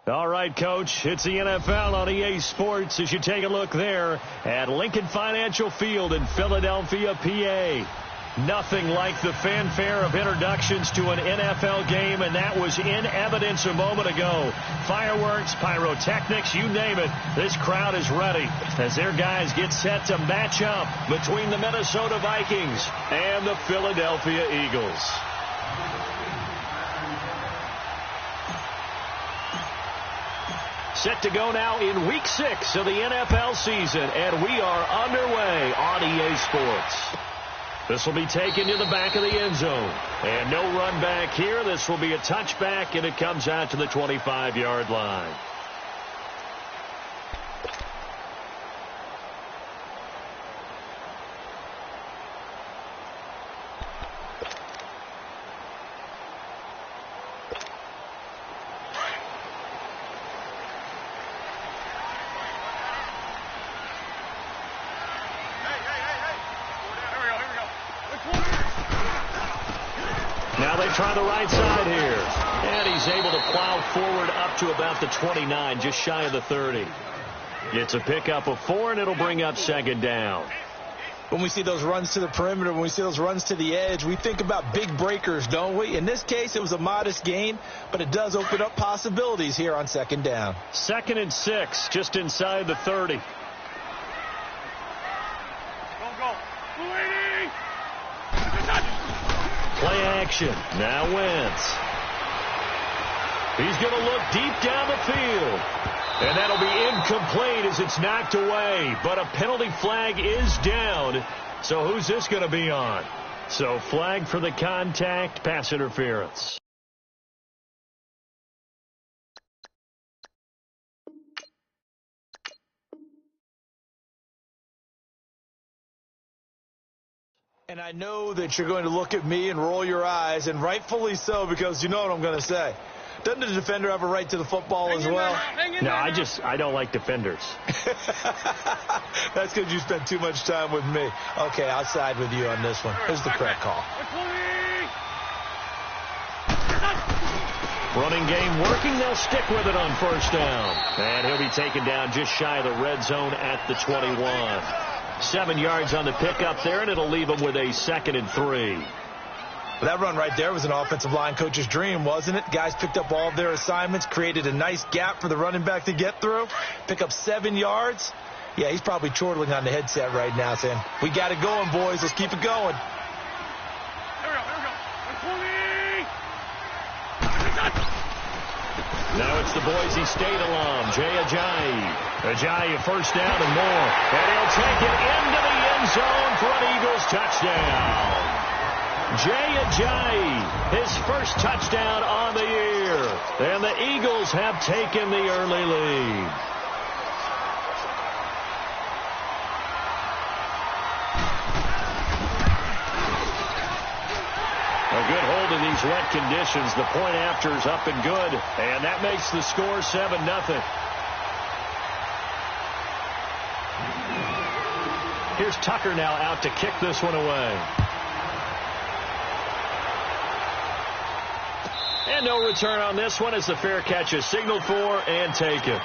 All right, Coach, it's the NFL on EA Sports as you take a look there at Lincoln Financial Field in Philadelphia, PA. Nothing like the fanfare of introductions to an NFL game, and that was in evidence a moment ago. Fireworks, pyrotechnics, you name it, this crowd is ready as their guys get set to match up between the Minnesota Vikings and the Philadelphia Eagles. Set to go now in Week 6 of the NFL season, and we are underway on EA Sports. This will be taken to the back of the end zone. And no run back here. This will be a touchback, and it comes out to the 25-yard line. Try the right side here. And he's able to plow forward up to about the 29, just shy of the 30. It's a pickup of 4, and it'll bring up second down. When we see those runs to the perimeter, when we see those runs to the edge, we think about big breakers, don't we? In this case, it was a modest gain, but it does open up possibilities here on second down. 2nd and 6, just inside the 30. Play action. Now Wentz. He's going to look deep down the field. And that'll be incomplete as it's knocked away. But a penalty flag is down. So who's this going to be on? So flag for the contact, pass interference. And I know that you're going to look at me and roll your eyes, and rightfully so, because you know what I'm going to say. Doesn't the defender have a right to the football as well? No, I don't like defenders. That's because you spent too much time with me. Okay, I'll side with you on this one. Here's the correct call. Running game working. They'll stick with it on first down. And he'll be taken down just shy of the red zone at the 21. 7 yards on the pickup there, and it'll leave him with a 2nd and 3. Well, that run right there was an offensive line coach's dream, wasn't it? Guys picked up all of their assignments, created a nice gap for the running back to get through, pick up 7 yards. Yeah, he's probably chortling on the headset right now saying, we got it going, boys. Let's keep it going. Now it's the Boise State alum, Jay Ajayi. Ajayi, first down and more. And he'll take it into the end zone for an Eagles touchdown. Jay Ajayi, his first touchdown on the year. And the Eagles have taken the early lead. A good hold in these wet conditions. The point after is up and good. And that makes the score 7-0. Here's Tucker now out to kick this one away. And no return on this one as the fair catch is signaled for and taken.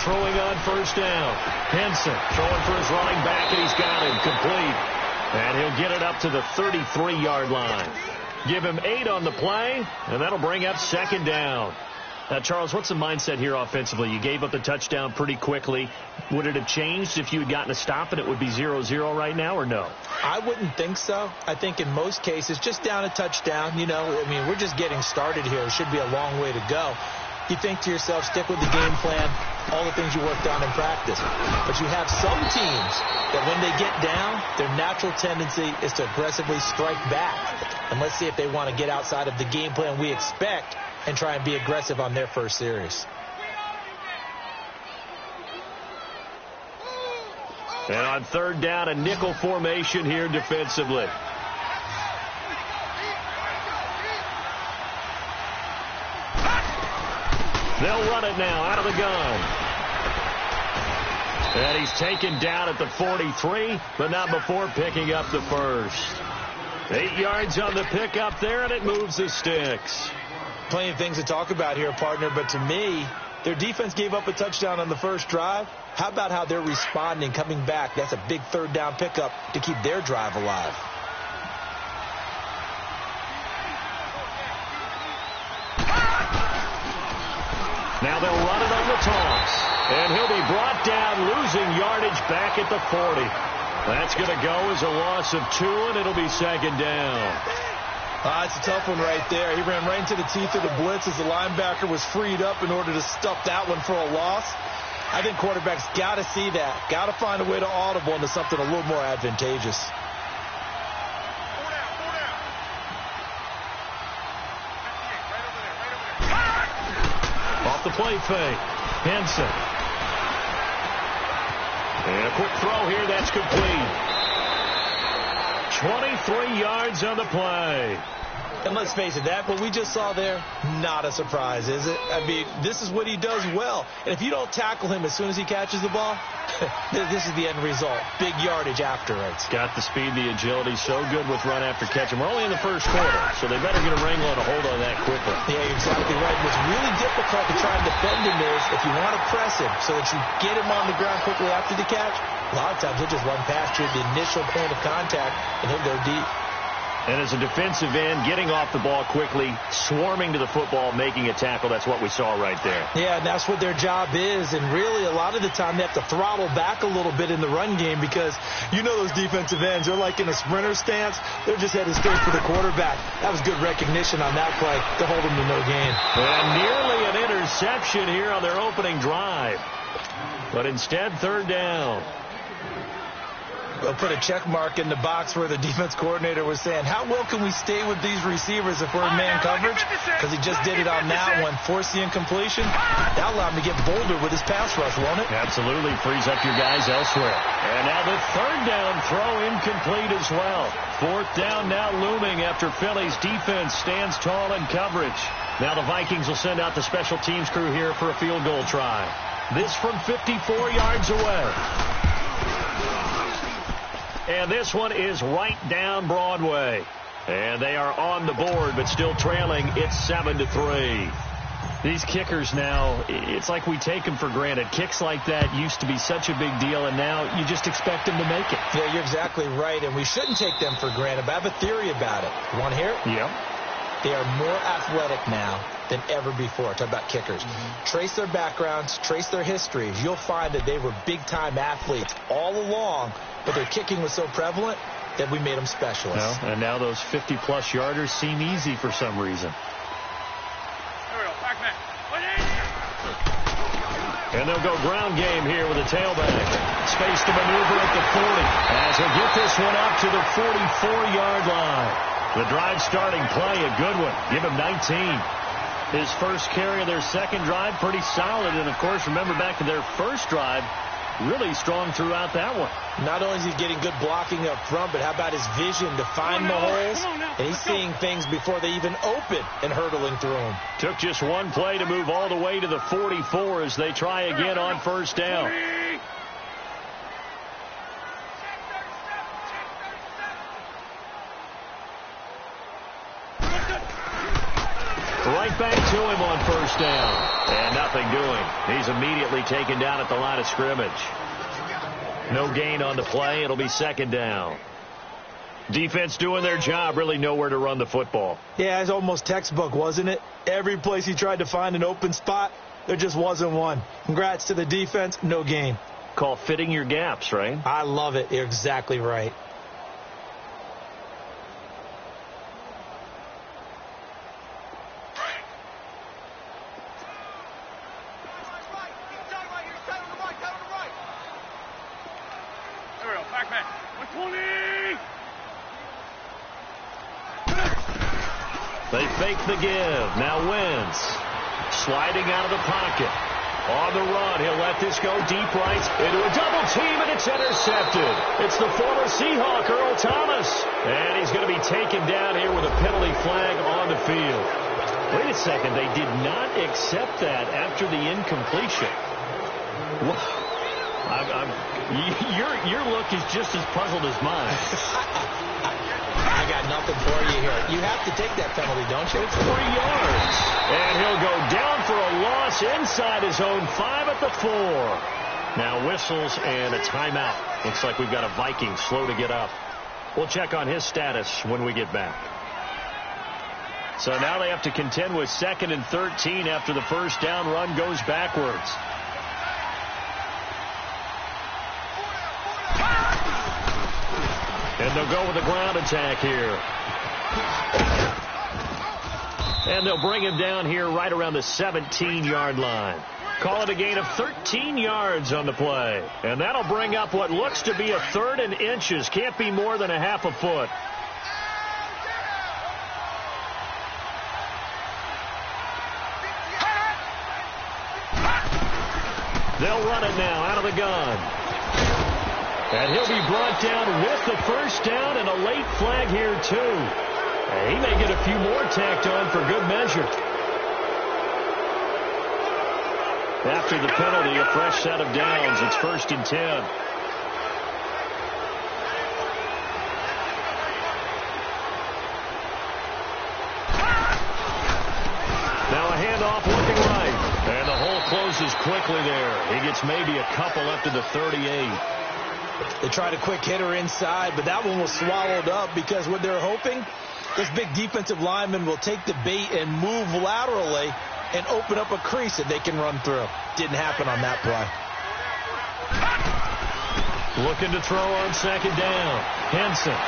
Throwing on first down. Henson throwing for his running back, and he's got him complete. And he'll get it up to the 33-yard line. Give him 8 on the play, and that'll bring up second down. Now, Charles, what's the mindset here offensively? You gave up the touchdown pretty quickly. Would it have changed if you had gotten a stop and it would be 0-0 right now, or no? I wouldn't think so. I think in most cases, just down a touchdown, you know, I mean, we're just getting started here. It should be a long way to go. You think to yourself, stick with the game plan, all the things you worked on in practice. But you have some teams that when they get down, their natural tendency is to aggressively strike back. And let's see if they want to get outside of the game plan we expect and try and be aggressive on their first series. And on third down, a nickel formation here defensively. They'll run it now out of the gun. And he's taken down at the 43, but not before picking up the first. 8 yards on the pickup there, and it moves the sticks. Plenty of things to talk about here, partner, but to me, their defense gave up a touchdown on the first drive. How about how they're responding, coming back? That's a big third down pickup to keep their drive alive. Now they'll run it on the toss. And he'll be brought down, losing yardage back at the 40. That's going to go as a loss of 2, and it'll be second down. It's a tough one right there. He ran right into the teeth of the blitz as the linebacker was freed up in order to stuff that one for a loss. I think quarterbacks got to see that. Got to find a way to audible into something a little more advantageous. Off the play fake. Henson. And a quick throw here. That's complete. 23 yards on the play. And let's face it, that what we just saw there, not a surprise, is it? I mean, this is what he does well. And if you don't tackle him as soon as he catches the ball, this is the end result. Big yardage afterwards. Got the speed, the agility, so good with run after catch. And we're only in the first quarter, so they better get a wrangle and a hold on that quickly. Yeah, you're exactly right. What's really difficult to try and defend him is if you want to press him so that you get him on the ground quickly after the catch, a lot of times he'll just run past you at the initial point of contact, and he'll go deep. And as a defensive end, getting off the ball quickly, swarming to the football, making a tackle, that's what we saw right there. Yeah, and that's what their job is. And really, a lot of the time, they have to throttle back a little bit in the run game because you know those defensive ends, they're like in a sprinter stance. They're just headed straight for the quarterback. That was good recognition on that play to hold them to no gain. And nearly an interception here on their opening drive. But instead, third down. They'll put a check mark in the box where the defense coordinator was saying, how well can we stay with these receivers if we're in man coverage? Because he just did it on that one. Force the incompletion. That'll allow him to get bolder with his pass rush, won't it? Absolutely. Frees up your guys elsewhere. And now the third down throw incomplete as well. Fourth down now looming after Philly's defense stands tall in coverage. Now the Vikings will send out the special teams crew here for a field goal try. This from 54 yards away. And this one is right down Broadway. And they are on the board, but still trailing. It's 7-3. These kickers now, it's like we take them for granted. Kicks like that used to be such a big deal, and now you just expect them to make it. Yeah, you're exactly right, and we shouldn't take them for granted. But I have a theory about it. You want to hear it? Yeah. They are more athletic now than ever before. Talk about kickers. Trace their backgrounds, trace their histories. You'll find that they were big-time athletes all along, but their kicking was so prevalent that we made them specialists. Well, and now those 50-plus yarders seem easy for some reason. And they'll go ground game here with a tailback. Space to maneuver at the 40 as they get this one up to the 44-yard line. The drive starting play, a good one. Give him 19. His first carry of their second drive, pretty solid. And, of course, remember back to their first drive, really strong throughout that one. Not only is he getting good blocking up front, but how about his vision to find the holes? And he's seeing things before they even open and hurdling through them. Took just one play to move all the way to the 44 as they try again on first down. Right back to him on first down. And nothing doing. He's immediately taken down at the line of scrimmage. No gain on the play. It'll be second down. Defense doing their job. Really nowhere to run the football. Yeah, it's almost textbook, wasn't it? Every place he tried to find an open spot, there just wasn't one. Congrats to the defense. No gain. Call fitting your gaps, right? I love it. You're exactly right. They fake the give. Now Wentz sliding out of the pocket. On the run, he'll let this go deep right into a double team, and it's intercepted. It's the former Seahawk, Earl Thomas. And he's going to be taken down here with a penalty flag on the field. Wait a second, they did not accept that after the incompletion. Your look is just as puzzled as mine. I got nothing for you here. You have to take that penalty, don't you? It's 3 yards. And he'll go down for a loss inside his own 5 at the 4. Now whistles and a timeout. Looks like we've got a Viking slow to get up. We'll check on his status when we get back. So now they have to contend with 2nd and 13 after the first down run goes backwards. And they'll go with the ground attack here. And they'll bring him down here right around the 17-yard line. Call it a gain of 13 yards on the play. And that'll bring up what looks to be a 3rd and inches. Can't be more than a half a foot. They'll run it now out of the gun. And he'll be brought down with the first down and a late flag here, too. He may get a few more tacked on for good measure. After the penalty, a fresh set of downs. It's 1st and 10. Now a handoff looking right. And the hole closes quickly there. He gets maybe a couple up to the 38. They tried a quick hitter inside, but that one was swallowed up because what they're hoping, this big defensive lineman will take the bait and move laterally and open up a crease that they can run through. Didn't happen on that play. Looking to throw on 2nd down. Henson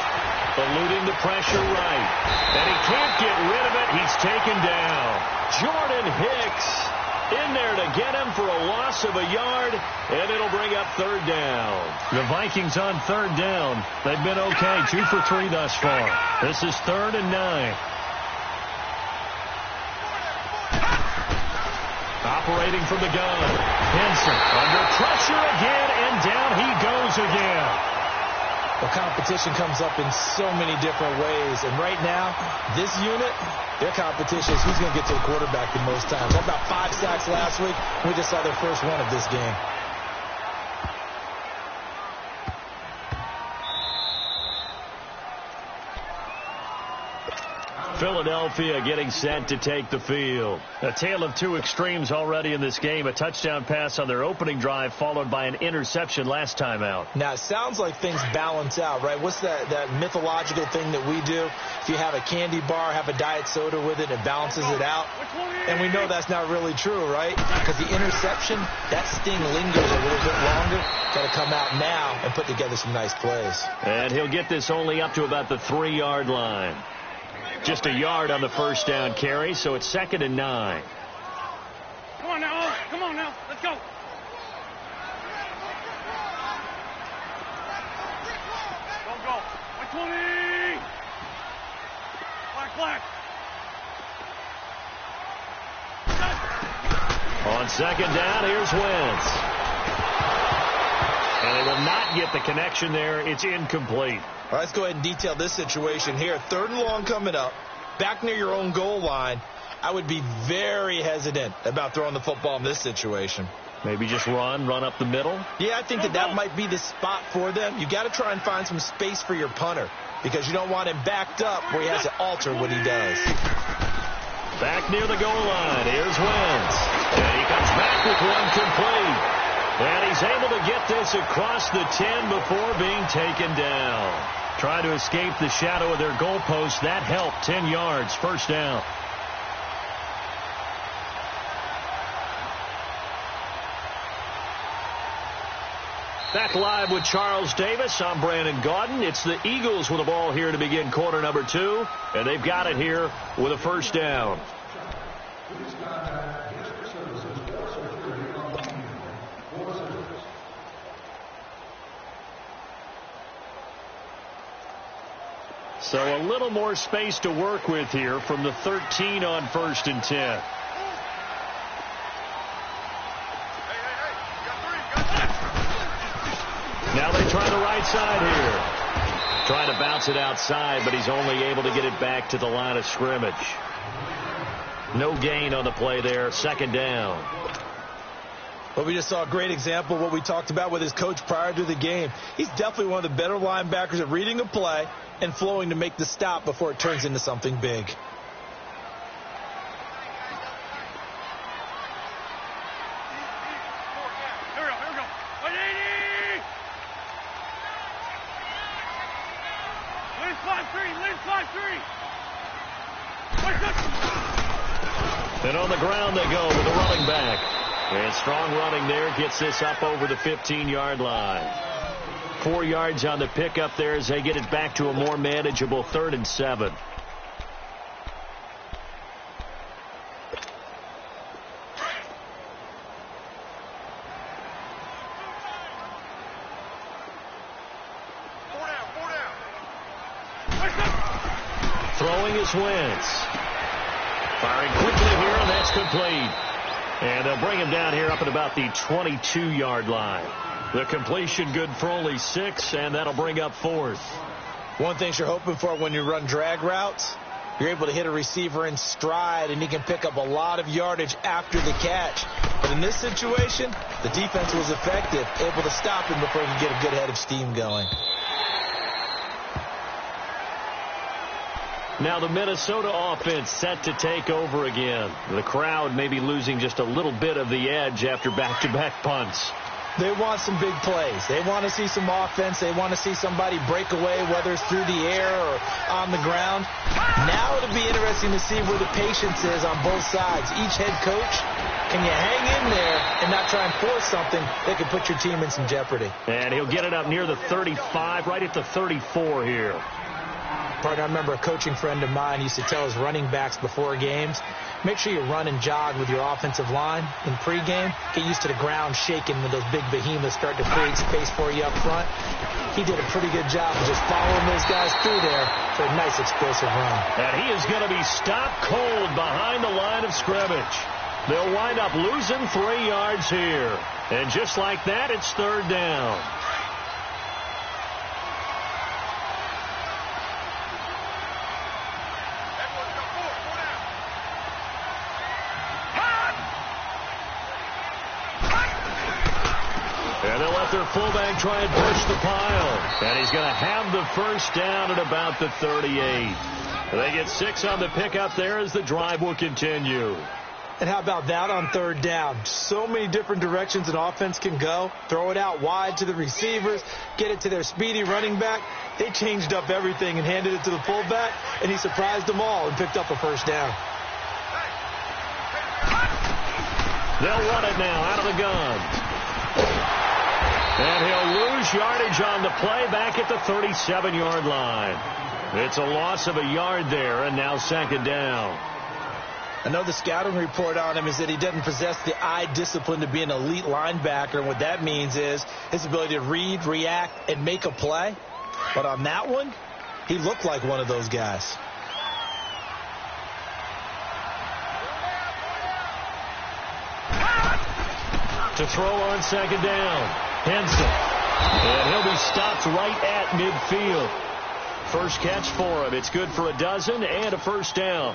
eluding the pressure right. And he can't get rid of it. He's taken down. Jordan Hicks in there to get him for a loss of a yard, and it'll bring up 3rd down. The Vikings on 3rd down. They've been okay, 2 for 3 thus far. This is 3rd and 9. Operating from the gun. Henson under pressure again, and down he goes again. Well, competition comes up in so many different ways. And right now, this unit, their competition is who's going to get to the quarterback the most times. They had about 5 sacks last week. We just saw their first one of this game. Philadelphia getting set to take the field. A tale of 2 extremes already in this game. A touchdown pass on their opening drive followed by an interception last time out. Now, it sounds like things balance out, right? What's that mythological thing that we do? If you have a candy bar, have a diet soda with it, it balances it out. And we know that's not really true, right? Because the interception, that sting lingers a little bit longer. Got to come out now and put together some nice plays. And he'll get this only up to about the 3-yard line. Just a yard on the first down carry, so it's 2nd and 9. Come on now. Come on now. Let's go. Go. 120. Black. On 2nd down, here's Wentz. And they will not get the connection there. It's incomplete. All right, let's go ahead and detail this situation here. 3rd and long coming up, back near your own goal line. I would be very hesitant about throwing the football in this situation. Maybe just run up the middle? Yeah, I think that might be the spot for them. You got to try and find some space for your punter because you don't want him backed up where he has to alter what he does. Back near the goal line. Here's Wentz. And he comes back with one complete. And he's able to get this across the 10 before being taken down. Trying to escape the shadow of their goalpost. That helped. 10 yards. First down. Back live with Charles Davis. I'm Brandon Gaudin. It's the Eagles with the ball here to begin quarter number 2. And they've got it here with a first down. So a little more space to work with here from the 13 on 1st and 10. side here. Trying to bounce it outside, but he's only able to get it back to the line of scrimmage. No gain on the play there. Second down. Well, we just saw a great example of what we talked about with his coach prior to the game. He's definitely one of the better linebackers at reading a play and flowing to make the stop before it turns into something big. And on the ground they go with the running back. And strong running there gets this up over the 15-yard line. 4 yards on the pickup there as they get it back to a more manageable 3rd and 7. Throwing is Wentz. Firing quickly here, and that's complete. And they'll bring him down here up at about the 22-yard line. The completion good for only 6, and that'll bring up 4th. One thing you're hoping for when you run drag routes, you're able to hit a receiver in stride, and he can pick up a lot of yardage after the catch. But in this situation, the defense was effective, able to stop him before he could get a good head of steam going. Now the Minnesota offense set to take over again. The crowd may be losing just a little bit of the edge after back-to-back punts. They want some big plays. They want to see some offense. They want to see somebody break away, whether it's through the air or on the ground. Now it'll be interesting to see where the patience is on both sides. Each head coach, can you hang in there and not try and force something that could put your team in some jeopardy? And he'll get it up near the 35, right at the 34 here. Partner, I remember a coaching friend of mine used to tell his running backs before games, make sure you run and jog with your offensive line in pregame. Get used to the ground shaking when those big behemoths start to create space for you up front. He did a pretty good job of just following those guys through there for a nice explosive run. And he is going to be stopped cold behind the line of scrimmage. They'll wind up losing 3 yards here. And just like that, it's 3rd down. And they'll let their fullback try and push the pile. And he's going to have the first down at about the 38. They get 6 on the pickup there as the drive will continue. And how about that on 3rd down? So many different directions an offense can go. Throw it out wide to the receivers. Get it to their speedy running back. They changed up everything and handed it to the fullback. And he surprised them all and picked up a first down. They'll run it now out of the gun. And he'll lose yardage on the play back at the 37-yard line. It's a loss of a yard there, and now 2nd down. I know the scouting report on him is that he doesn't possess the eye discipline to be an elite linebacker. And what that means is his ability to read, react, and make a play. But on that one, he looked like one of those guys. To throw on 2nd down. Henson. And he'll be stopped right at midfield. First catch for him. It's good for a dozen and a first down.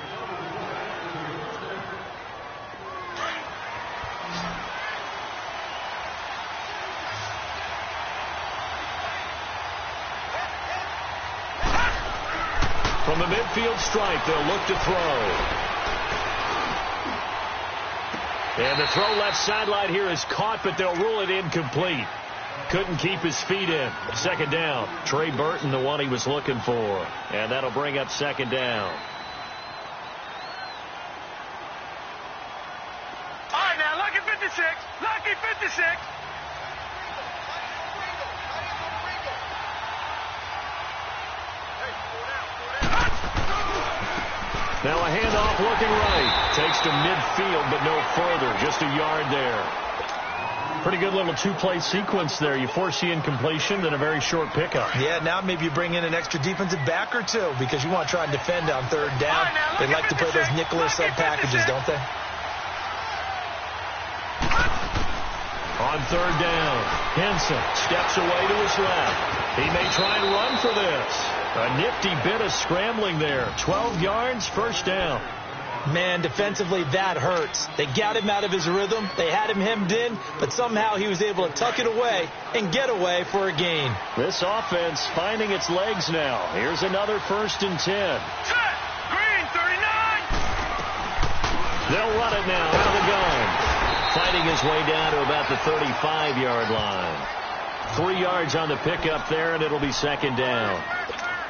From the midfield stripe, they'll look to throw. And the throw left sideline here is caught, but they'll rule it incomplete. Couldn't keep his feet in. 2nd down. Trey Burton, the one he was looking for. And that'll bring up 2nd down. All right, now, lucky 56. Lucky 56. Now a handoff looking right. Takes to midfield, but no further. Just a yard there. Pretty good little 2-play sequence there. You force the incompletion, then a very short pickup. Yeah, now maybe you bring in an extra defensive back or two because you want to try and defend on 3rd down. They like to play those nickel or sub packages, don't they? On 3rd down, Henson steps away to his left. He may try and run for this. A nifty bit of scrambling there. 12 yards, first down. Man, defensively, that hurts. They got him out of his rhythm. They had him hemmed in, but somehow he was able to tuck it away and get away for a gain. This offense finding its legs now. Here's another 1st and 10. Green, 39. They'll run it now out of the gun. Fighting his way down to about the 35-yard line. 3 yards on the pickup there, and it'll be 2nd down.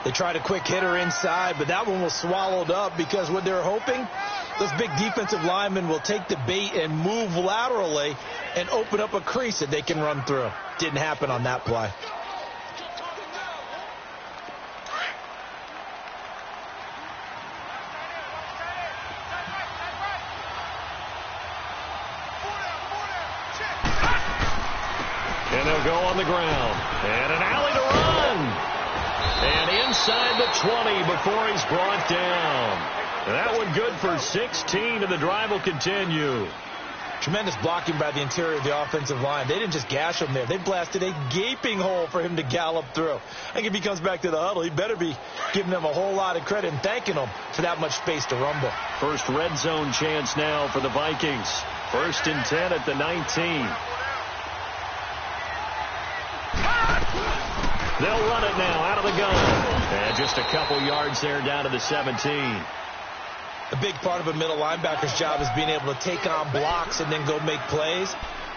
They tried a quick hitter inside, but that one was swallowed up because what they're hoping, those big defensive linemen will take the bait and move laterally and open up a crease that they can run through. Didn't happen on that play. And they'll go on the ground. And an alley to run. And inside the 20 before he's brought down. That one good for 16, and the drive will continue. Tremendous blocking by the interior of the offensive line. They didn't just gash him there. They blasted a gaping hole for him to gallop through. I think if he comes back to the huddle, he better be giving them a whole lot of credit and thanking them for that much space to rumble. First red zone chance now for the Vikings. 1st and 10 at the 19. They'll run it now out of the gun. And just a couple yards there down to the 17. A big part of a middle linebacker's job is being able to take on blocks and then go make plays.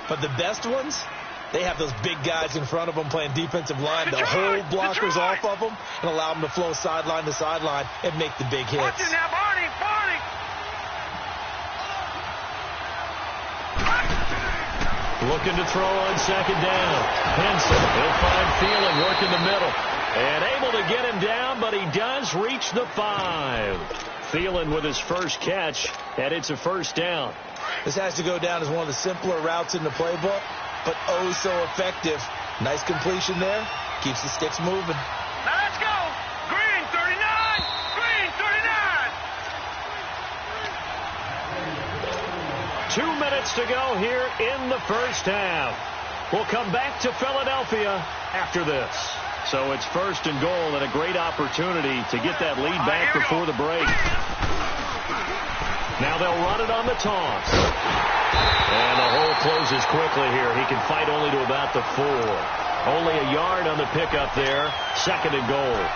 But the best ones, they have those big guys in front of them playing defensive line. They'll hold blockers off of them and allow them to flow sideline to sideline and make the big hits. Watch it now, Barney, Barney. Looking to throw on 2nd down. Henson, he'll find Thielen working the middle. And able to get him down, but he does reach the 5. Thielen with his first catch, and it's a 1st down. This has to go down as one of the simpler routes in the playbook, but oh so effective. Nice completion there. Keeps the sticks moving. Now let's go. Green, 39. Green, 39. 2 minutes to go here in the first half. We'll come back to Philadelphia after this. So it's 1st and goal and a great opportunity to get that lead back before the break. Now they'll run it on the toss. And the hole closes quickly here. He can fight only to about the 4. Only a yard on the pickup there. 2nd and goal.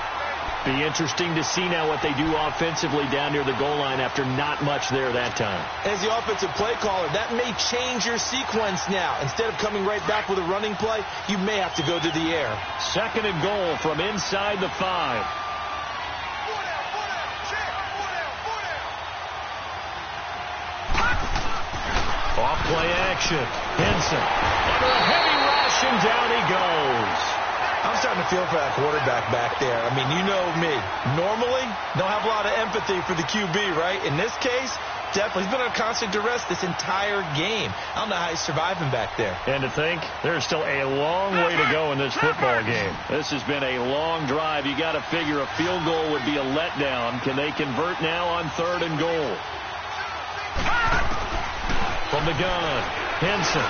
Be interesting to see now what they do offensively down near the goal line after not much there that time. As the offensive play caller, that may change your sequence now. Instead of coming right back with a running play, you may have to go to the air. 2nd and goal from inside the 5. Off play action. Henson under a heavy rush, and down he goes. I'm starting to feel for that quarterback back there. I mean, you know me. Normally, don't have a lot of empathy for the QB, right? In this case, definitely. He's been under constant duress this entire game. I don't know how he's surviving back there. And to think, there's still a long way to go in this football game. This has been a long drive. You got to figure a field goal would be a letdown. Can they convert now on 3rd and goal? From the gun, Henson.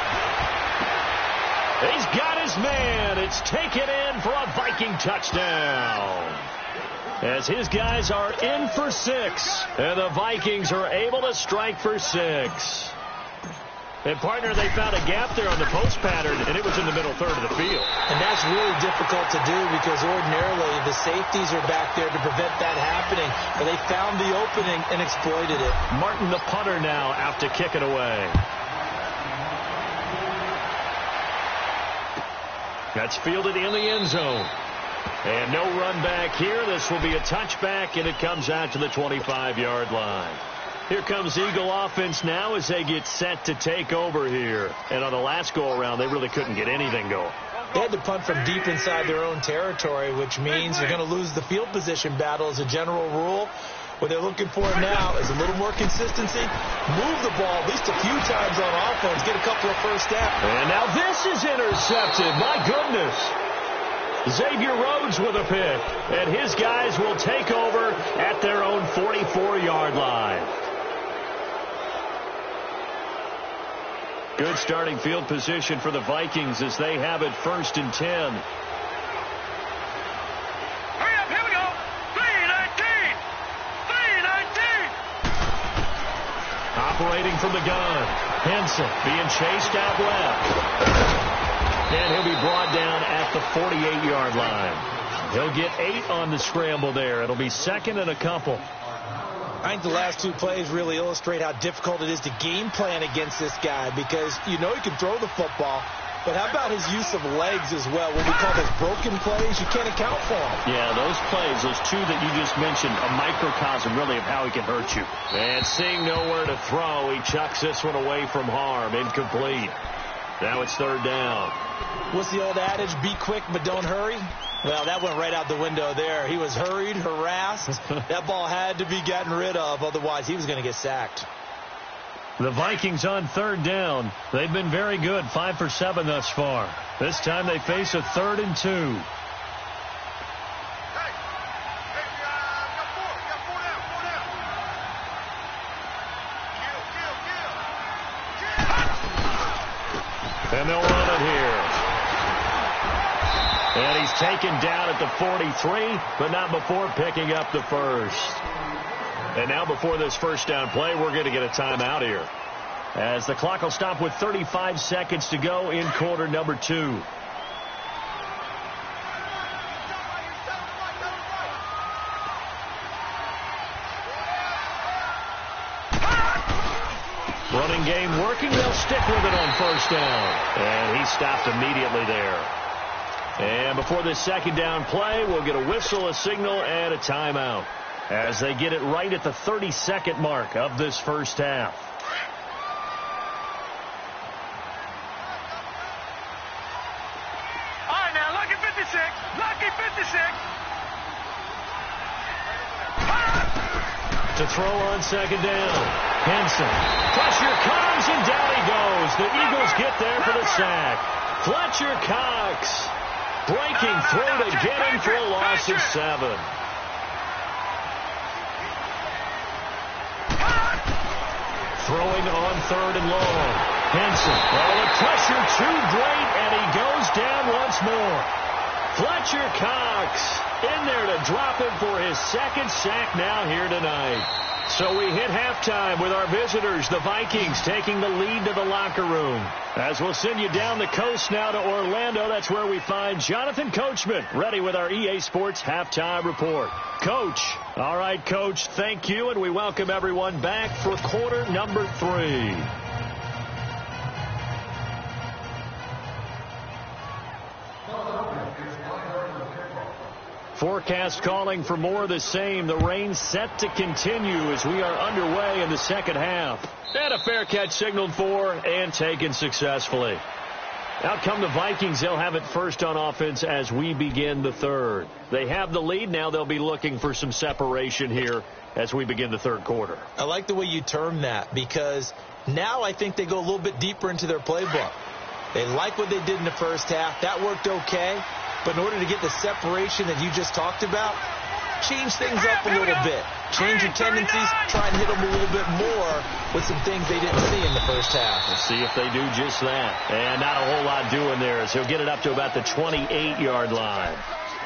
He's got his man. It's taken in for a Viking touchdown. As his guys are in for 6. And the Vikings are able to strike for 6. And, partner, they found a gap there on the post pattern, and it was in the middle 3rd of the field. And that's really difficult to do because ordinarily the safeties are back there to prevent that happening. But they found the opening and exploited it. Martin, the punter, now out to kick it away. That's fielded in the end zone. And no run back here. This will be a touchback, and it comes out to the 25-yard line. Here comes Eagle offense now as they get set to take over here. And on the last go-around, they really couldn't get anything going. They had to punt from deep inside their own territory, which means they're going to lose the field position battle as a general rule. What they're looking for now is a little more consistency. Move the ball at least a few times on offense. Get a couple of first downs. And now this is intercepted. My goodness. Xavier Rhodes with a pick. And his guys will take over at their own 44-yard line. Good starting field position for the Vikings as they have it 1st and 10. operating from the gun. Henson being chased out left. And he'll be brought down at the 48-yard line. He'll get 8 on the scramble there. It'll be second and a couple. I think the last 2 plays really illustrate how difficult it is to game plan against this guy, because you know he can throw the football, but how about his use of legs as well? What we call those broken plays, you can't account for them. Yeah, those plays, those 2 that you just mentioned, a microcosm really of how he can hurt you. And seeing nowhere to throw, he chucks this one away from harm. Incomplete. Now it's third down. What's the old adage? Be quick, but don't hurry. Well, that went right out the window there. He was hurried, harassed. That ball had to be gotten rid of, otherwise he was going to get sacked. The Vikings on third down. They've been very good, 5 for 7 thus far. This time they face a 3rd and 2. And they'll run it here. And he's taken down at the 43, but not before picking up the first. And now before this first down play, we're going to get a timeout here, as the clock will stop with 35 seconds to go in quarter number 2. Running game working. They'll stick with it on first down. And he stopped immediately there. And before this second down play, we'll get a whistle, a signal, and a timeout, as they get it right at the 30-second mark of this first half. All right, now, lucky 56. Lucky 56. To throw on second down. Henson. Pressure comes, and down he goes. The Eagles get there for the sack. Fletcher Cox breaking through to get him for a loss of 7. Throwing on 3rd and long. Henson. Oh, the pressure too great, and he goes down once more. Fletcher Cox in there to drop him for his 2nd sack now here tonight. So we hit halftime with our visitors, the Vikings, taking the lead to the locker room. As we'll send you down the coast now to Orlando, that's where we find Jonathan Coachman, ready with our EA Sports halftime report. Coach. All right, Coach, thank you, and we welcome everyone back for quarter number 3. Forecast calling for more of the same. The rain set to continue as we are underway in the second half. And a fair catch signaled for and taken successfully. Out come the Vikings. They'll have it first on offense as we begin the third. They have the lead. Now they'll be looking for some separation here as we begin the third quarter. I like the way you term that, because now I think they go a little bit deeper into their playbook. They like what they did in the first half. That worked okay. But in order to get the separation that you just talked about, change things up a little bit. Change your tendencies. Try and hit them a little bit more with some things they didn't see in the first half. We'll see if they do just that. And not a whole lot doing there, as he'll get it up to about the 28-yard line.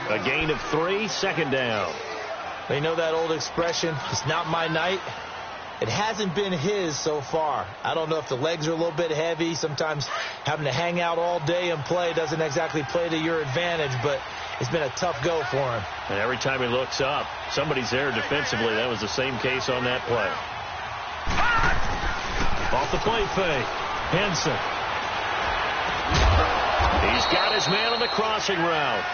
A gain of 3, second down. They know that old expression, it's not my night. It hasn't been his so far. I don't know if the legs are a little bit heavy. Sometimes having to hang out all day and play doesn't exactly play to your advantage, but it's been a tough go for him. And every time he looks up, somebody's there defensively. That was the same case on that play. Off the play fake. Henson. He's got his man on the crossing route.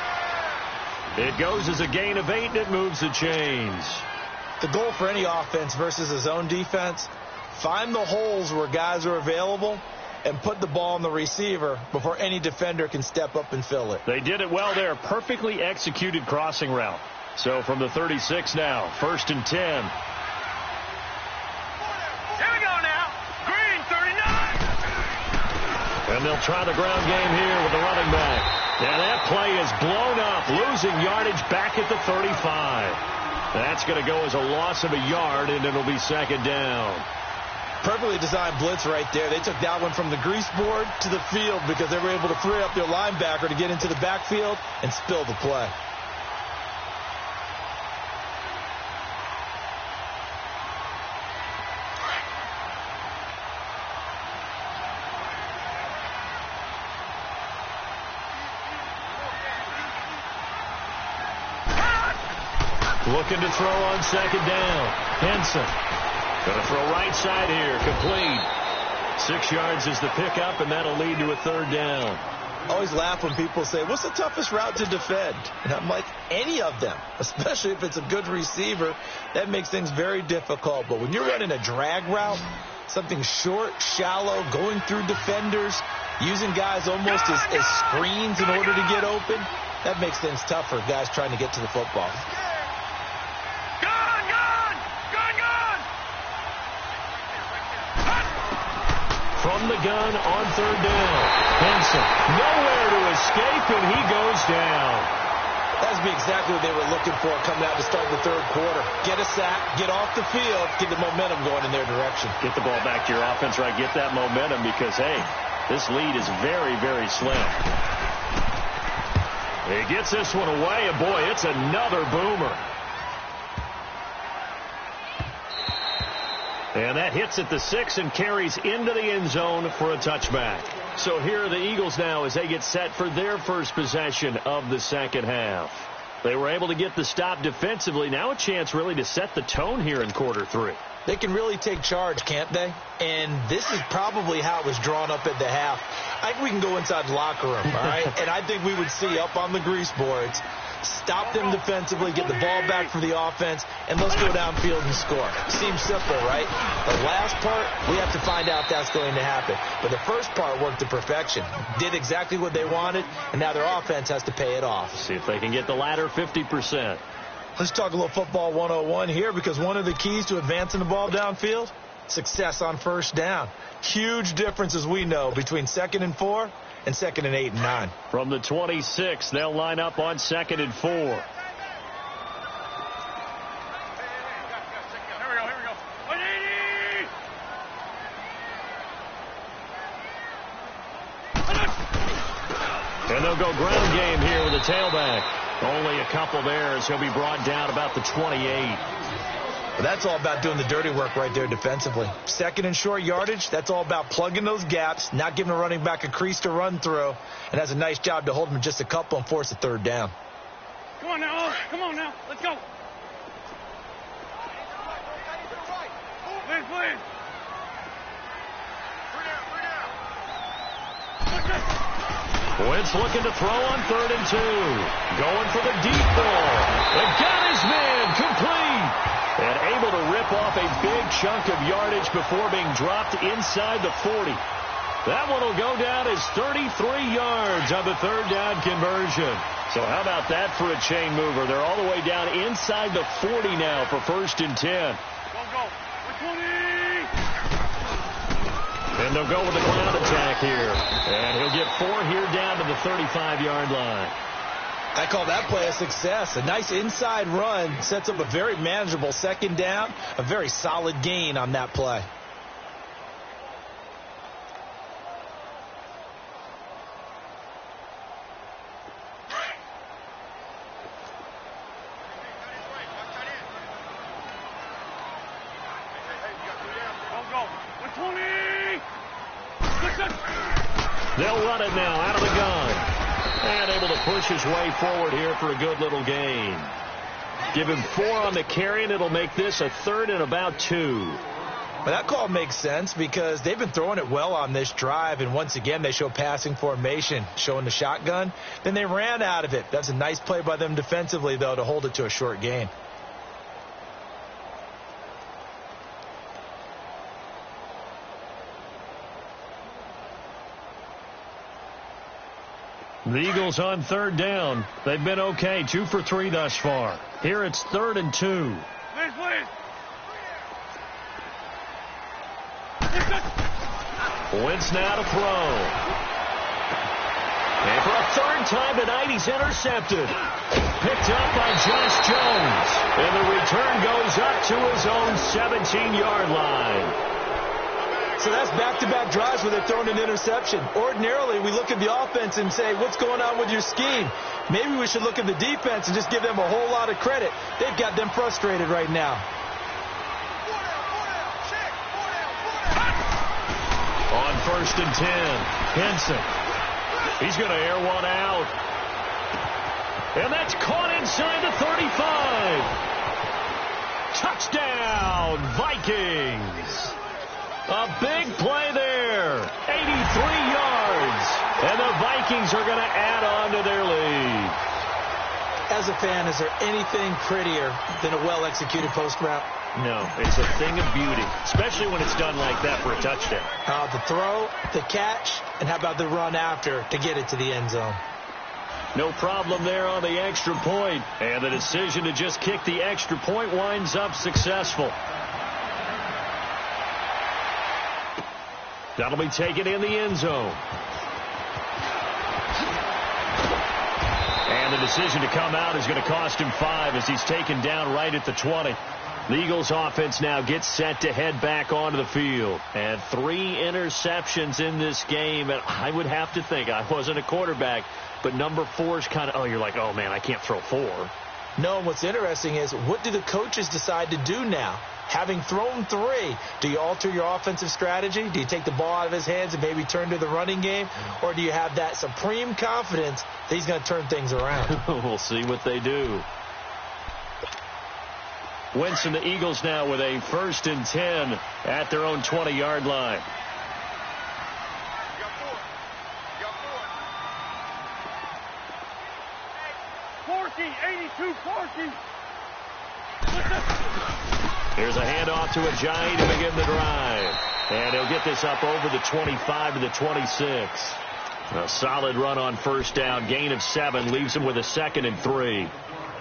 It goes as a gain of 8, and it moves the chains. The goal for any offense versus a zone defense, find the holes where guys are available and put the ball on the receiver before any defender can step up and fill it. They did it well there. Perfectly executed crossing route. So from the 36 now, 1st and 10. Here we go now. Green, 39. And they'll try the ground game here with the running back. Yeah, that play is blown up, losing yardage back at the 35. That's going to go as a loss of a yard, and it'll be second down. Perfectly designed blitz right there. They took that one from the grease board to the field because they were able to free up their linebacker to get into the backfield and spill the play. Looking to throw on second down. Henson. Going to throw right side here. Complete. 6 yards is the pickup, and that'll lead to a third down. I always laugh when people say, what's the toughest route to defend? And I'm like, any of them, especially if it's a good receiver. That makes things very difficult. But when you're running a drag route, something short, shallow, going through defenders, using guys almost as screens in order to get open, that makes things tough for guys trying to get to the football. From the gun on third down. Henson nowhere to escape, and he goes down. That would be exactly what they were looking for coming out to start the third quarter. Get a sack, get off the field, get the momentum going in their direction. Get the ball back to your offense, right? Get that momentum because, hey, this lead is very, very slim. He gets this one away, and boy, it's another boomer. And that hits at the 6 and carries into the end zone for a touchback. So here are the Eagles now as they get set for their first possession of the second half. They were able to get the stop defensively. Now a chance really to set the tone here in quarter 3. They can really take charge, can't they? And this is probably how it was drawn up at the half. I think we can go inside the locker room, all right? And I think we would see up on the grease boards, stop them defensively, get the ball back for the offense, and let's go downfield and score. Seems simple, right? The last part, we have to find out if that's going to happen. But the first part worked to perfection. Did exactly what they wanted, and now their offense has to pay it off. See if they can get the latter 50%. Let's talk a little football 101 here, because one of the keys to advancing the ball downfield, success on first down. Huge difference, as we know, between 2nd and 4 and 2nd and 8 and 9. From the 26, they'll line up on 2nd and 4. Here we go. 180! And they'll go ground game here with a tailback. Only a couple there as he'll be brought down about the 28. But that's all about doing the dirty work right there defensively. 2nd and short yardage, that's all about plugging those gaps, not giving a running back a crease to run through, and has a nice job to hold him just a couple and force a third down. Come on now. Let's go. Please. Wentz looking to throw on 3rd and 2. Going for the deep ball. And got his man complete. And able to rip off a big chunk of yardage before being dropped inside the 40. That one will go down as 33 yards on the third down conversion. So how about that for a chain mover? They're all the way down inside the 40 now for 1st and 10. Go. 20! And they'll go with the ground attack here. And he'll get 4 here down to the 35-yard line. I call that play a success. A nice inside run sets up a very manageable 2nd down. A very solid gain on that play. They'll run it now out of the gun. And able to push his way forward here for a good little gain. Give him 4 on the carry, and it'll make this a 3rd and about 2. But that call makes sense because they've been throwing it well on this drive, and once again they show passing formation, showing the shotgun. Then they ran out of it. That's a nice play by them defensively, though, to hold it to a short gain. The Eagles on 3rd down. They've been okay, 2 for 3 thus far. Here it's 3rd and 2. Please. Wentz now to throw. And for a 3rd time tonight, he's intercepted. Picked up by Josh Jones. And the return goes up to his own 17-yard line. So that's back-to-back drives where they're throwing an interception. Ordinarily, we look at the offense and say, what's going on with your scheme? Maybe we should look at the defense and just give them a whole lot of credit. They've got them frustrated right now. On 1st and 10, Henson. He's going to air one out. And that's caught inside the 35. Touchdown, Vikings. A big play there. 83 yards. And the Vikings are going to add on to their lead. As a fan, is there anything prettier than a well-executed post route? No, it's a thing of beauty, especially when it's done like that for a touchdown. The throw, the catch, and how about the run after to get it to the end zone? No problem there on the extra point. And the decision to just kick the extra point winds up successful. That'll be taken in the end zone. And the decision to come out is going to cost him 5 as he's taken down right at the 20. The Eagles offense now gets set to head back onto the field. And 3 interceptions in this game. And I would have to think, I wasn't a quarterback, but number 4 is kind of, you're like, oh, man, I can't throw 4. No, and what's interesting is, what do the coaches decide to do now? Having thrown 3, do you alter your offensive strategy? Do you take the ball out of his hands and maybe turn to the running game? Or do you have that supreme confidence that he's going to turn things around? We'll see what they do. Wentz and the Eagles now with a 1st and 10 at their own 20-yard line. Here's a handoff to Ajayi to begin the drive. And he'll get this up over the 25 to the 26. A solid run on 1st down. Gain of 7 leaves him with a 2nd and 3.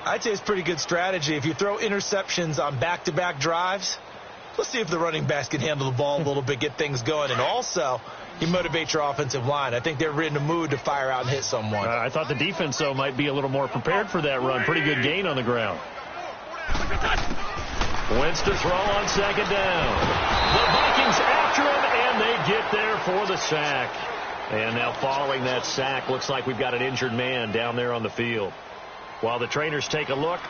I'd say it's pretty good strategy. If you throw interceptions on back-to-back drives, let's see if the running backs can handle the ball a little bit, get things going. And also, you motivate your offensive line. I think they're in the mood to fire out and hit someone. I thought the defense, though, might be a little more prepared for that run. Pretty good gain on the ground. Wentz to throw on 2nd down. The Vikings after him, and they get there for the sack. And now following that sack, looks like we've got an injured man down there on the field. While the trainers take a look,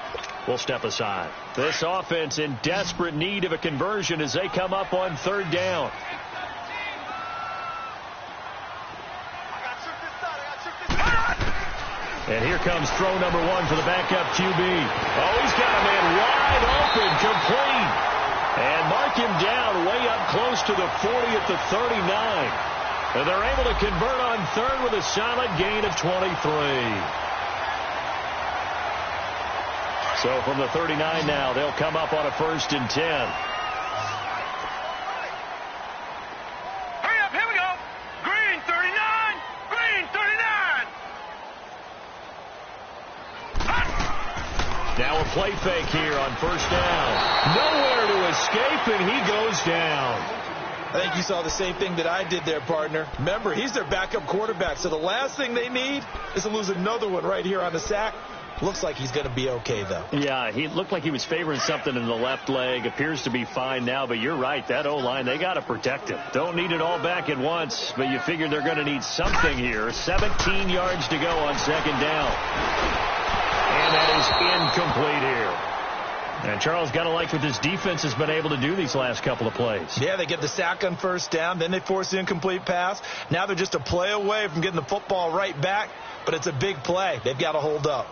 we'll step aside. This offense in desperate need of a conversion as they come up on 3rd down. And here comes throw number 1 for the backup QB. Oh, he's got a man wide open, complete. And mark him down way up close to the 40 at the 39. And they're able to convert on 3rd with a solid gain of 23. So from the 39 now, they'll come up on a 1st and 10. Hurry up, here we go. Green 39, green 39. Now a play fake here on 1st down. Nowhere to escape, and he goes down. I think you saw the same thing that I did there, partner. Remember, he's their backup quarterback, so the last thing they need is to lose another one right here on the sack. Looks like he's going to be okay, though. Yeah, he looked like he was favoring something in the left leg. Appears to be fine now, but you're right. That O-line, they got to protect him. Don't need it all back at once, but you figure they're going to need something here. 17 yards to go on 2nd down. And that is incomplete here. And Charles, got to like what this defense has been able to do these last couple of plays. Yeah, they get the sack on 1st down, then they force the incomplete pass. Now they're just a play away from getting the football right back, but it's a big play. They've got to hold up.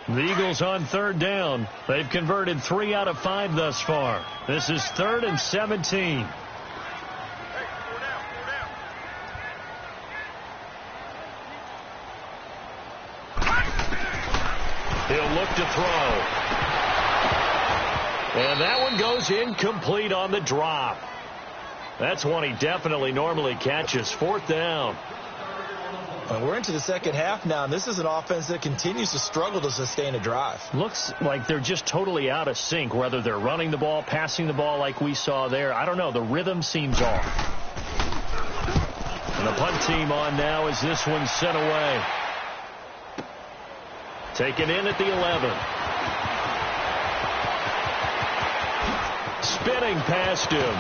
The Eagles on 3rd down. They've converted 3 out of 5 thus far. This is 3rd and 17. He'll look to throw. And that one goes incomplete on the drop. That's one he definitely normally catches. 4th down. We're into the 2nd half now, and this is an offense that continues to struggle to sustain a drive. Looks like they're just totally out of sync, whether they're running the ball, passing the ball like we saw there. I don't know. The rhythm seems off. And the punt team on now as this one's sent away. Taken in at the 11. Spinning past him.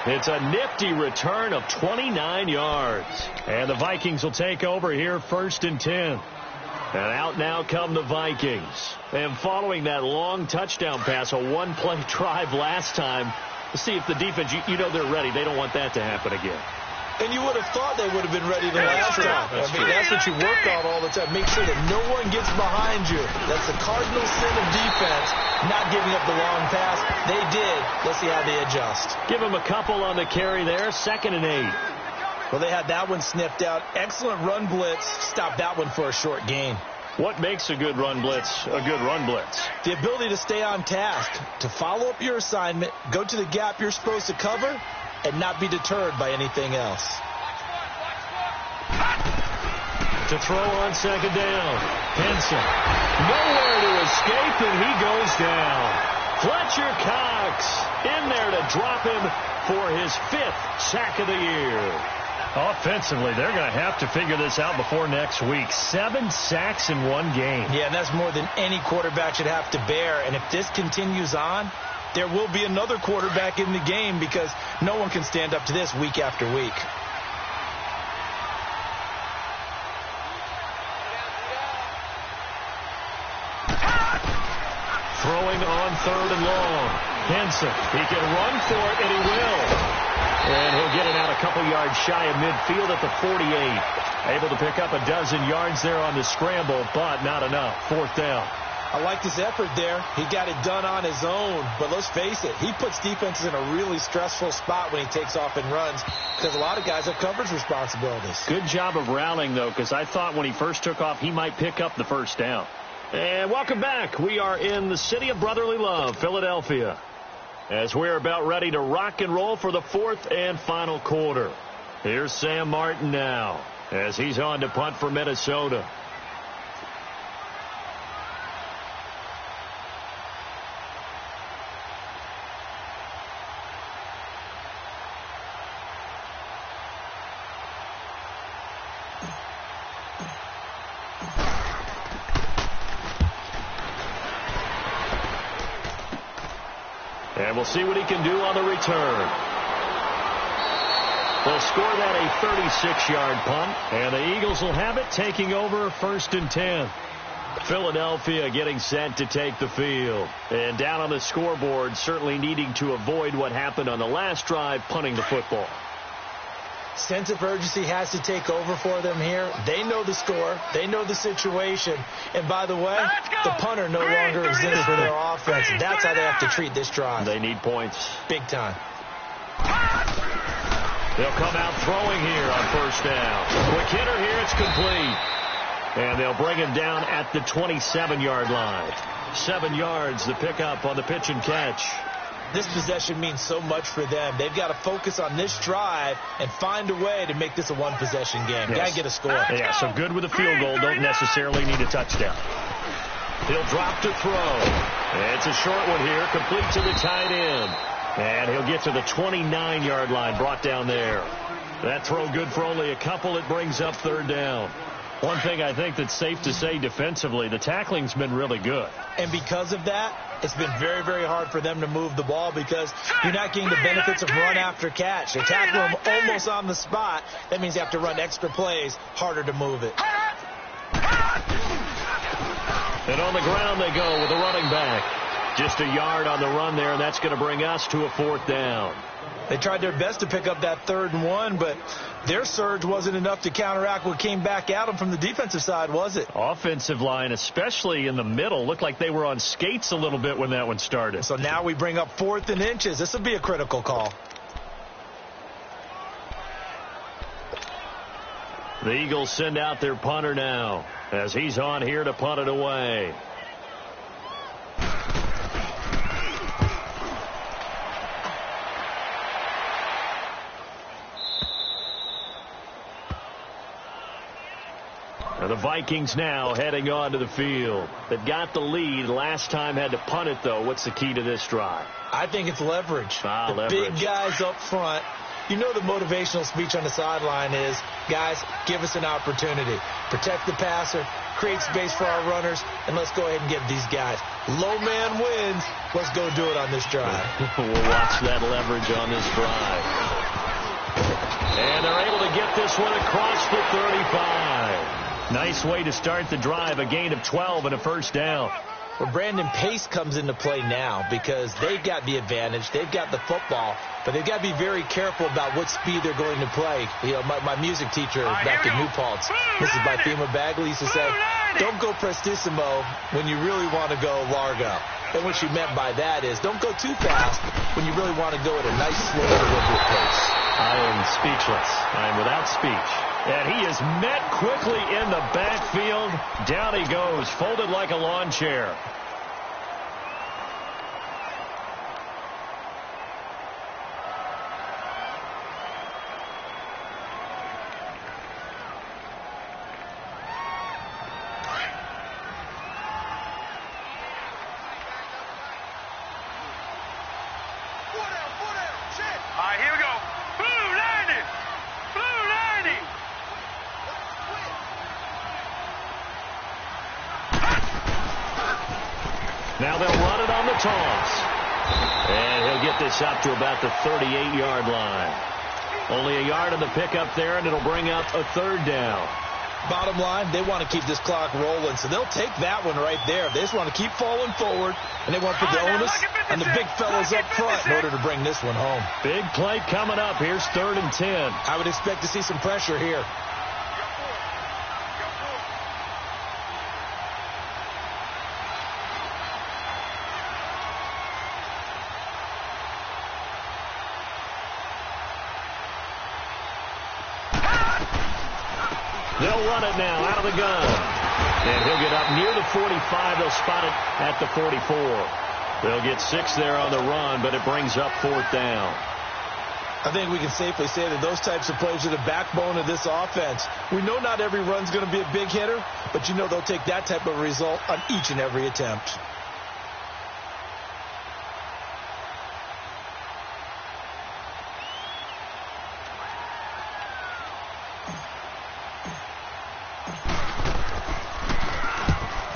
It's a nifty return of 29 yards. And the Vikings will take over here 1st and 10. And out now come the Vikings. And following that long touchdown pass, a one-play drive last time, to see if the defense, you know they're ready. They don't want that to happen again. And you would have thought they would have been ready the last time. That's what you work on all the time. Make sure that no one gets behind you. That's the cardinal sin of defense, not giving up the long pass. They did. Let's see how they adjust. Give them a couple on the carry there. 2nd and 8. Well, they had that one sniffed out. Excellent run blitz. Stop that one for a short gain. What makes a good run blitz a good run blitz? The ability to stay on task, to follow up your assignment, go to the gap you're supposed to cover, and not be deterred by anything else. To throw on 2nd down. Henson. Nowhere to escape, and he goes down. Fletcher Cox in there to drop him for his 5th sack of the year. Offensively, they're going to have to figure this out before next week. 7 sacks in one game. Yeah, and that's more than any quarterback should have to bear. And if this continues on, there will be another quarterback in the game because no one can stand up to this week after week. Throwing on 3rd and long. Henson, he can run for it, and he will. And he'll get it out a couple yards shy of midfield at the 48. Able to pick up a dozen yards there on the scramble, but not enough. 4th down. I like his effort there. He got it done on his own. But let's face it, he puts defenses in a really stressful spot when he takes off and runs because a lot of guys have coverage responsibilities. Good job of rallying, though, because I thought when he first took off, he might pick up the 1st down. And welcome back. We are in the city of brotherly love, Philadelphia, as we're about ready to rock and roll for the 4th and final quarter. Here's Sam Martin now as he's on to punt for Minnesota. And we'll see what he can do on the return. They'll score that a 36-yard punt, and the Eagles will have it taking over 1st and 10. Philadelphia getting set to take the field. And down on the scoreboard, certainly needing to avoid what happened on the last drive, punting the football. Sense of urgency has to take over for them here. They know the score. They know the situation. And by the way, the punter no longer exists for their offense. That's how they have to treat this drive. They need points. Big time. They'll come out throwing here on 1st down. Quick hitter here. It's complete. And they'll bring him down at the 27-yard line. 7 yards, the pickup on the pitch and catch. This possession means so much for them. They've got to focus on this drive and find a way to make this a one-possession game. Yes. Got to get a score. Yeah, so good with a field goal. Don't necessarily need a touchdown. He'll drop to throw. It's a short one here, complete to the tight end. And he'll get to the 29-yard line, brought down there. That throw good for only a couple. It brings up 3rd down. One thing I think that's safe to say defensively, the tackling's been really good. And because of that, it's been very, very hard for them to move the ball because you're not getting the benefits of run after catch. They tackle them almost on the spot. That means you have to run extra plays, harder to move it. And on the ground they go with the running back. Just a yard on the run there, and that's going to bring us to a 4th down. They tried their best to pick up that 3rd and 1, but their surge wasn't enough to counteract what came back at them from the defensive side, was it? Offensive line, especially in the middle, looked like they were on skates a little bit when that one started. So now we bring up 4th and inches. This will be a critical call. The Eagles send out their punter now as he's on here to punt it away. And the Vikings now heading onto the field. They've got the lead. Last time had to punt it, though. What's the key to this drive? I think it's leverage. Leverage. Big guys up front. You know the motivational speech on the sideline is, guys, give us an opportunity. Protect the passer, create space for our runners, and let's go ahead and get these guys. Low man wins. Let's go do it on this drive. We'll watch that leverage on this drive. And they're able to get this one across the 35. Nice way to start the drive, a gain of 12 and a 1st down. Well, Brandon, pace comes into play now because they've got the advantage. They've got the football, but they've got to be very careful about what speed they're going to play. You know, my music teacher back in New Paltz, Mrs. Bythema Bagley, used to say, don't go prestissimo when you really want to go largo. And what she meant by that is don't go too fast when you really want to go at a nice, slow, deliberate pace. I am speechless. I am without speech. And he is met quickly in the backfield. Down he goes, folded like a lawn chair. Now they'll run it on the toss. And he'll get this up to about the 38-yard line. Only a yard on the pickup there, and it'll bring up a third down. Bottom line, they want to keep this clock rolling, so they'll take that one right there. They just want to keep falling forward, and they want to put the onus on the big fellas up front in order to bring this one home. Big play coming up. Here's 3rd and 10. I would expect to see some pressure here. They'll run it now out of the gun. And he'll get up near the 45. They'll spot it at the 44. They'll get 6 there on the run, but it brings up 4th down. I think we can safely say that those types of plays are the backbone of this offense. We know not every run's going to be a big hitter, but you know they'll take that type of result on each and every attempt.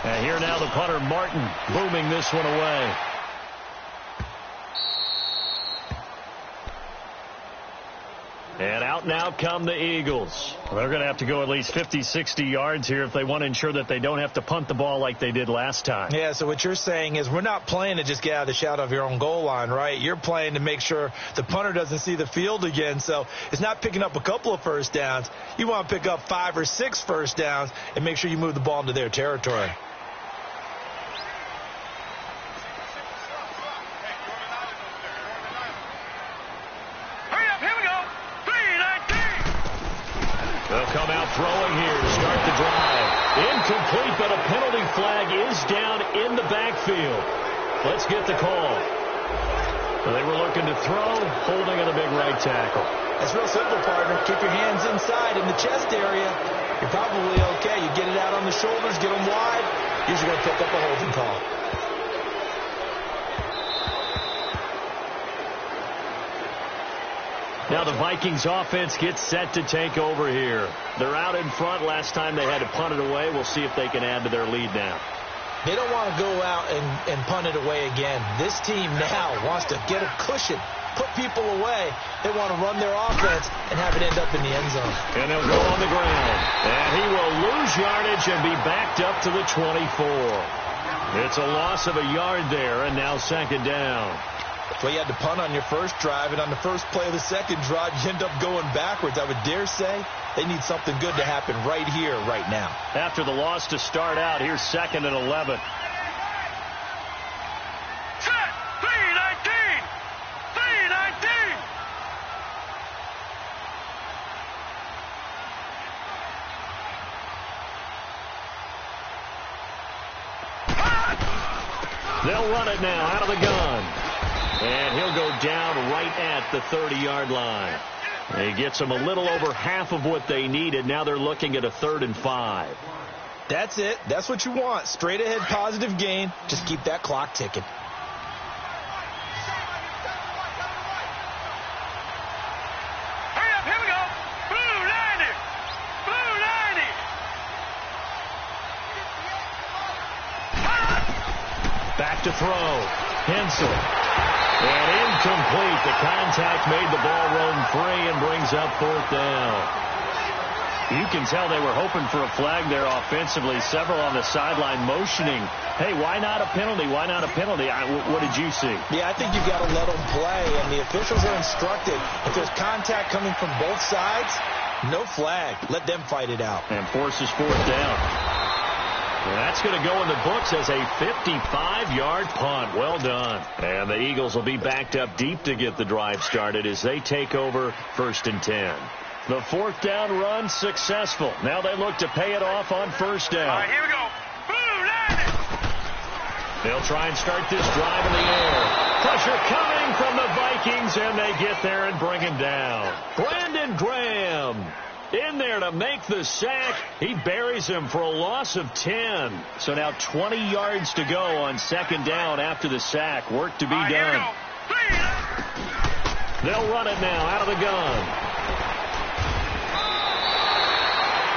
And here now the punter, Martin, booming this one away. And out now come the Eagles. They're going to have to go at least 50, 60 yards here if they want to ensure that they don't have to punt the ball like they did last time. Yeah, so what you're saying is we're not playing to just get out of the shadow of your own goal line, right? You're playing to make sure the punter doesn't see the field again. So it's not picking up a couple of first downs. You want to pick up 5 or 6 first downs and make sure you move the ball into their territory. They'll come out throwing here to start the drive. Incomplete, but a penalty flag is down in the backfield. Let's get the call. They were looking to throw, holding on the big right tackle. That's real simple, partner. Keep your hands inside in the chest area. You're probably okay. You get it out on the shoulders, get them wide. Usually going to pick up a holding call. Now the Vikings offense gets set to take over here. They're out in front. Last time they had to punt it away. We'll see if they can add to their lead now. They don't want to go out and punt it away again. This team now wants to get a cushion, put people away. They want to run their offense and have it end up in the end zone. And they'll go on the ground. And he will lose yardage and be backed up to the 24. It's a loss of a yard there, and now 2nd down. Well, you had to punt on your first drive, and on the first play of the second drive, you end up going backwards. I would dare say they need something good to happen right here, right now. After the loss to start out, here's 2nd and 11. Set! 3-19! 3-19! They'll run it now out of the gun. And he'll go down right at the 30-yard line. He gets them a little over half of what they needed. Now they're looking at a 3rd and 5. That's it. That's what you want. Straight ahead positive gain. Just keep that clock ticking. Hurry up, here we go! Blue 90! Blue 90! Back to throw. Hensel. And incomplete. The contact made the ball roam free and brings up 4th down. You can tell they were hoping for a flag there offensively. Several on the sideline motioning, hey, why not a penalty? Why not a penalty? What did you see? Yeah, I think you've got to let them play, and the officials are instructed. If there's contact coming from both sides, no flag. Let them fight it out. And forces fourth down. And that's going to go in the books as a 55-yard punt. Well done. And the Eagles will be backed up deep to get the drive started as they take over 1st and 10. The fourth down run successful. Now they look to pay it off on first down. All right, here we go. Boom, landed. They'll try and start this drive in the air. Pressure coming from the Vikings, and they get there and bring him down. Brandon Graham in there to make the sack. He buries him for a loss of 10. So now 20 yards to go on second down after the sack. Work to be done. They'll run it now out of the gun.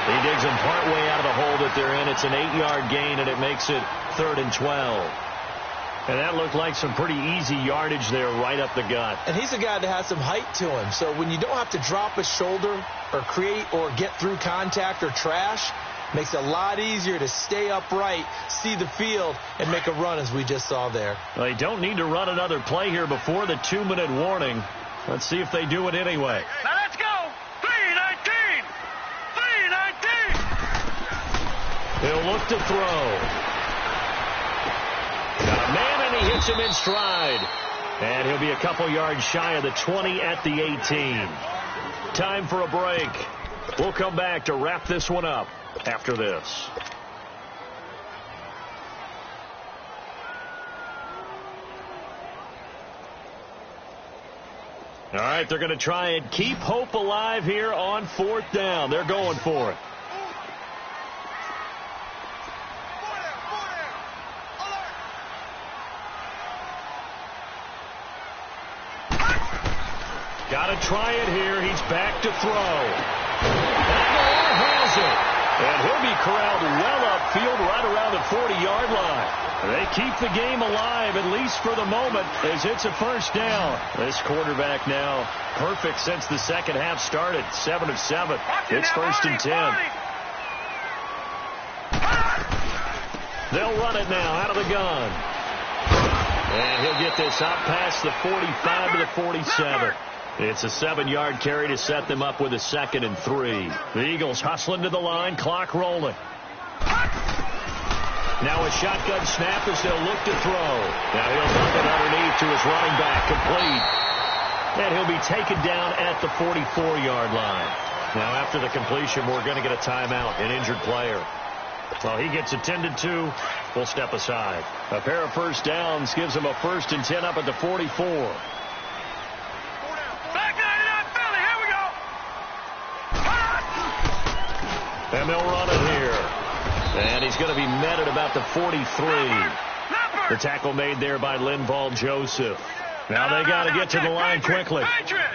He digs him partway out of the hole that they're in. It's an 8-yard gain, and it makes it 3rd and 12. And that looked like some pretty easy yardage there right up the gut. And he's a guy that has some height to him. So when you don't have to drop a shoulder or create or get through contact or trash, makes it a lot easier to stay upright, see the field, and make a run as we just saw there. Well, they don't need to run another play here before the 2-minute warning. Let's see if they do it anyway. Now let's go. 3-19. 3-19. He'll look to throw. Got a man, and he hits him in stride. And he'll be a couple yards shy of the 20 at the 18. Time for a break. We'll come back to wrap this one up after this. All right, they're going to try and keep hope alive here on fourth down. They're going for it. Got to try it here. He's back to throw. And has it. And he'll be corralled well upfield right around the 40-yard line. They keep the game alive, at least for the moment, as it's a first down. This quarterback now perfect since the second half started. 7 of 7. It's 1st and 10. They'll run it now out of the gun. And he'll get this out past the 45 to the 47. It's a 7-yard carry to set them up with a 2nd and 3. The Eagles hustling to the line, clock rolling. Now a shotgun snap as they'll look to throw. Now he'll dump it underneath to his running back, complete. And he'll be taken down at the 44-yard line. Now after the completion, we're going to get a timeout, an injured player. Well, he gets attended to. We'll step aside. A pair of first downs gives him a 1st and 10 up at the 44. And they'll run it here. And he's going to be met at about the 43. The tackle made there by Linval Joseph. Now they got to get to the line quickly.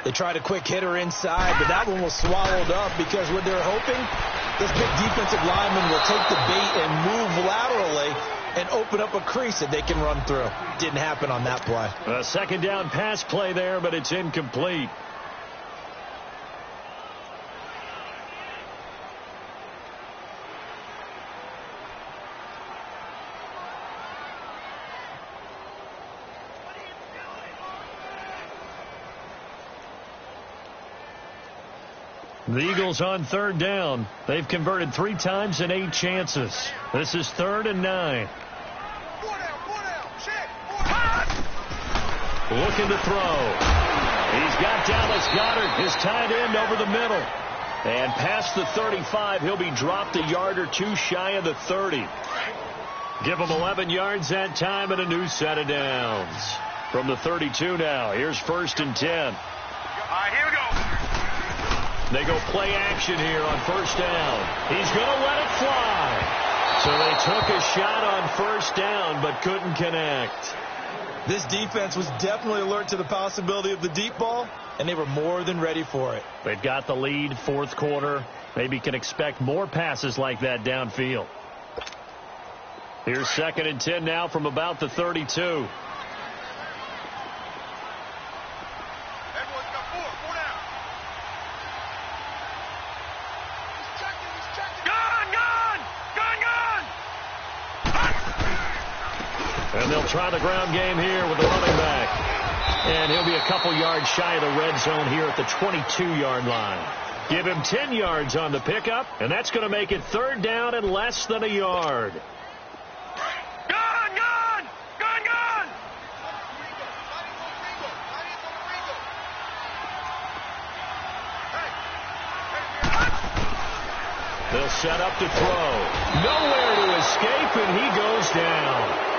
They tried a quick hitter inside, but that one was swallowed up because what they're hoping, this big defensive lineman will take the bait and move laterally and open up a crease that they can run through. Didn't happen on that play. A second down pass play there, but it's incomplete. The Eagles on third down. They've converted 3 times in 8 chances. This is 3rd and 9. Looking to throw. He's got Dallas Goedert, his tight end, over the middle. And past the 35, he'll be dropped a yard or 2 shy of the 30. Give him 11 yards that time and a new set of downs. From the 32 now, here's 1st and 10. All right, here we go. They go play action here on first down. He's going to let it fly. So they took a shot on first down but couldn't connect. This defense was definitely alert to the possibility of the deep ball, and they were more than ready for it. They've got the lead, fourth quarter. Maybe can expect more passes like that downfield. Here's 2nd and 10 now from about the 32. try the ground game here with the running back. And he'll be a couple yards shy of the red zone here at the 22-yard line. Give him 10 yards on the pickup, and that's going to make it 3rd down and less than a yard. They'll set up to throw. Nowhere to escape, and he goes down.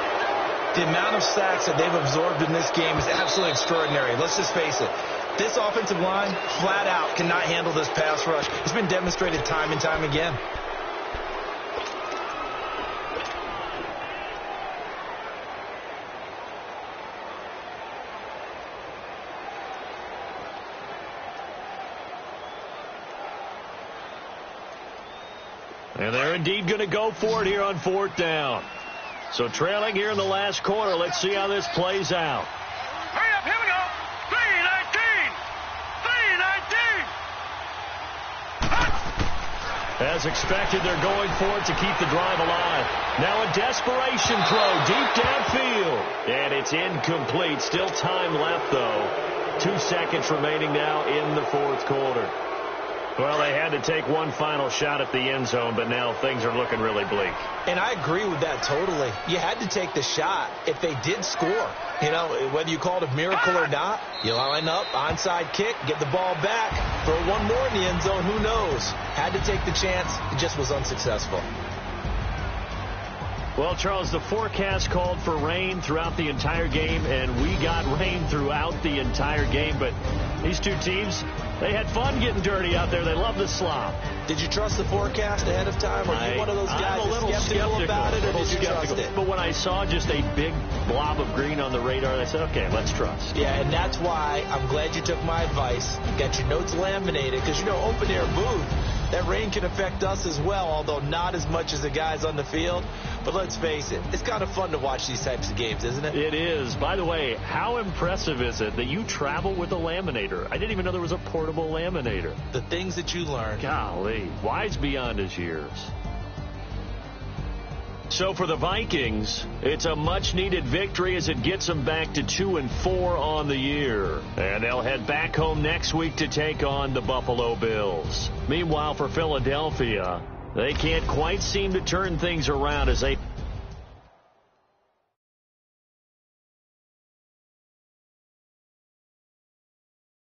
The amount of sacks that they've absorbed in this game is absolutely extraordinary. Let's just face it. This offensive line, flat out, cannot handle this pass rush. It's been demonstrated time and time again. And they're indeed going to go for it here on 4th down. So trailing here in the last quarter. Let's see how this plays out. Hurry up, here we go. 3-19. As expected, they're going for it to keep the drive alive. Now a desperation throw deep downfield. And it's incomplete. Still time left, though. 2 seconds remaining now in the 4th quarter. Well, they had to take one final shot at the end zone, but now things are looking really bleak. And I agree with that totally. You had to take the shot if they did score. You know, whether you call it a miracle or not, you line up, onside kick, get the ball back, throw one more in the end zone, who knows? Had to take the chance. It just was unsuccessful. Well, Charles, the forecast called for rain throughout the entire game, and we got rain throughout the entire game. But these two teams, they had fun getting dirty out there. They love the slop. Did you trust the forecast ahead of time? Are you one of those guys I'm a little skeptical about it, or did you trust it? But when I saw just a big blob of green on the radar, I said, okay, let's trust. Yeah, and that's why I'm glad you took my advice. Got your notes laminated, because, you know, open-air booth, that rain can affect us as well, although not as much as the guys on the field. But let's face it, it's kind of fun to watch these types of games, isn't it? It is. By the way, how impressive is it that you travel with a laminator? I didn't even know there was a portable laminator. The things that you learn. Golly, wise beyond his years. So for the Vikings, it's a much-needed victory as it gets them back to 2-4 on the year. And they'll head back home next week to take on the Buffalo Bills. Meanwhile, for Philadelphia, they can't quite seem to turn things around as they